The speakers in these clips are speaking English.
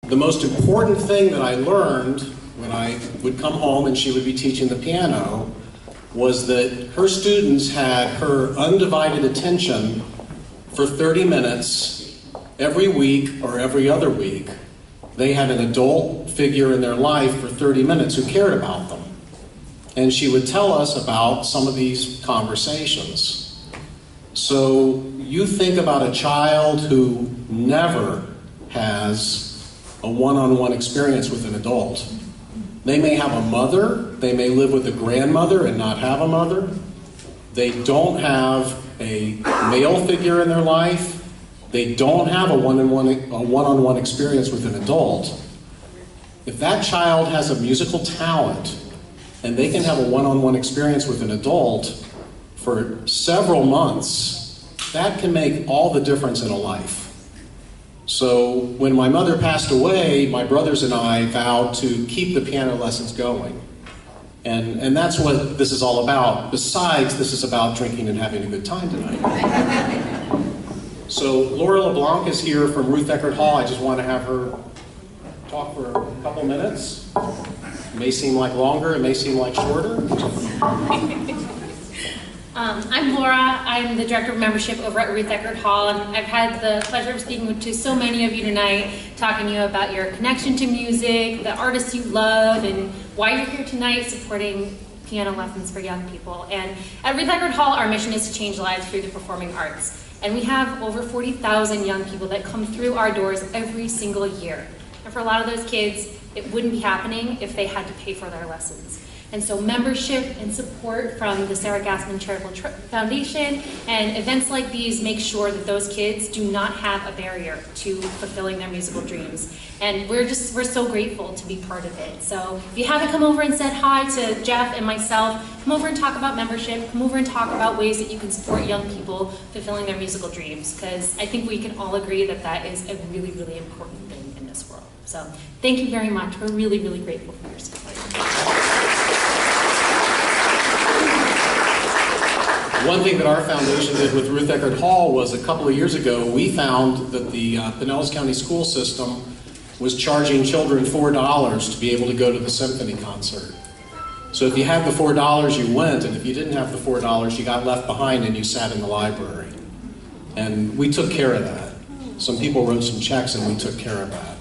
The most important thing that I learned when I would come home and she would be teaching the piano was that her students had her undivided attention for 30 minutes every week or every other week. They had an adult figure in their life for 30 minutes who cared about them. And she would tell us about some of these conversations. So you think about a child who never has a one-on-one experience with an adult. They may have a mother, they may live with a grandmother and not have a mother. They don't have a male figure in their life. They don't have a one-on-one experience with an adult. If that child has a musical talent and they can have a one-on-one experience with an adult for several months, that can make all the difference in a life. So when my mother passed away, my brothers and I vowed to keep the piano lessons going. And that's what this is all about. Besides, this is about drinking and having a good time tonight. So Laura LeBlanc is here from Ruth Eckerd Hall. I just want to have her talk for a couple minutes. It may seem like longer, it may seem like shorter. I'm Laura. I'm the Director of Membership over at Ruth Eckerd Hall, and I've had the pleasure of speaking to so many of you tonight, talking to you about your connection to music, the artists you love, and why you're here tonight supporting piano lessons for young people. And at Ruth Eckerd Hall, our mission is to change lives through the performing arts. And we have over 40,000 young people that come through our doors every single year. And for a lot of those kids, it wouldn't be happening if they had to pay for their lessons. And so membership and support from the Sara Gassman Charitable Foundation and events like these make sure that those kids do not have a barrier to fulfilling their musical dreams. And we're so grateful to be part of it. So if you haven't come over and said hi to Jeff and myself, come over and talk about membership, come over and talk about ways that you can support young people fulfilling their musical dreams, because I think we can all agree that that is a really, really important thing in this world. So thank you very much. We're really, really grateful for your support. One thing that our foundation did with Ruth Eckerd Hall was a couple of years ago, we found that the Pinellas County school system was charging children $4 to be able to go to the symphony concert. So if you had the $4, you went, and if you didn't have the $4, you got left behind and you sat in the library. And we took care of that. Some people wrote some checks and we took care of that.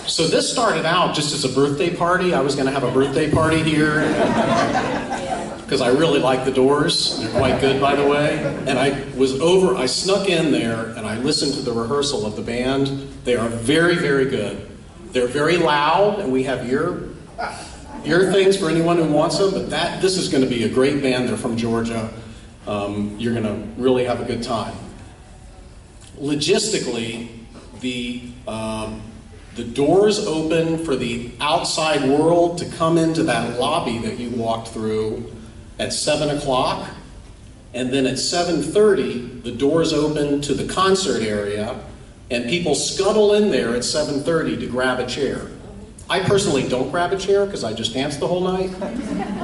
So this started out just as a birthday party. I was going to have a birthday party here because I really like the Doors. They're quite good, by the way. And I snuck in there and I listened to the rehearsal of the band. They are very, very good. They're very loud, and we have ear things for anyone who wants them, but this is going to be a great band. They're from Georgia. You're going to really have a good time. Logistically, the doors open for the outside world to come into that lobby that you walked through at 7 o'clock. And then at 7:30, the doors open to the concert area, and people scuttle in there at 7:30 to grab a chair. I personally don't grab a chair because I just dance the whole night.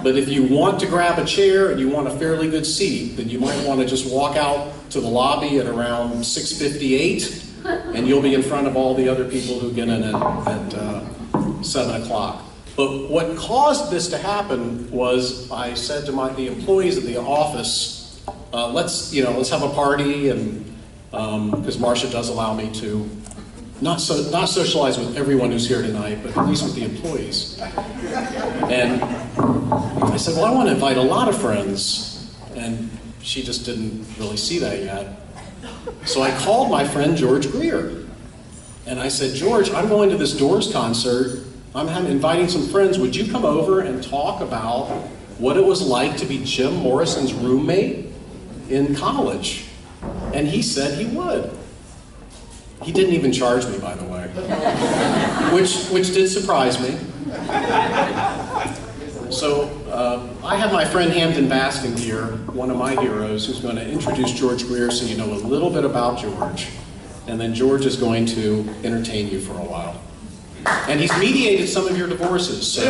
But if you want to grab a chair and you want a fairly good seat, then you might want to just walk out to the lobby at around 6:58. And you'll be in front of all the other people who get in at 7 o'clock. But what caused this to happen was I said to the employees of the office, let's have a party, and because Marcia does allow me to not socialize with everyone who's here tonight, but at least with the employees. And I said, well, I want to invite a lot of friends, and she just didn't really see that yet. So I called my friend George Greer, and I said, George, I'm going to this Doors concert. I'm inviting some friends. Would you come over and talk about what it was like to be Jim Morrison's roommate in college? And he said he would. He didn't even charge me, by the way, which did surprise me. So I have my friend Hampton Baskin here, one of my heroes, who's going to introduce George Greer so you know a little bit about George. And then George is going to entertain you for a while. And he's mediated some of your divorces, so...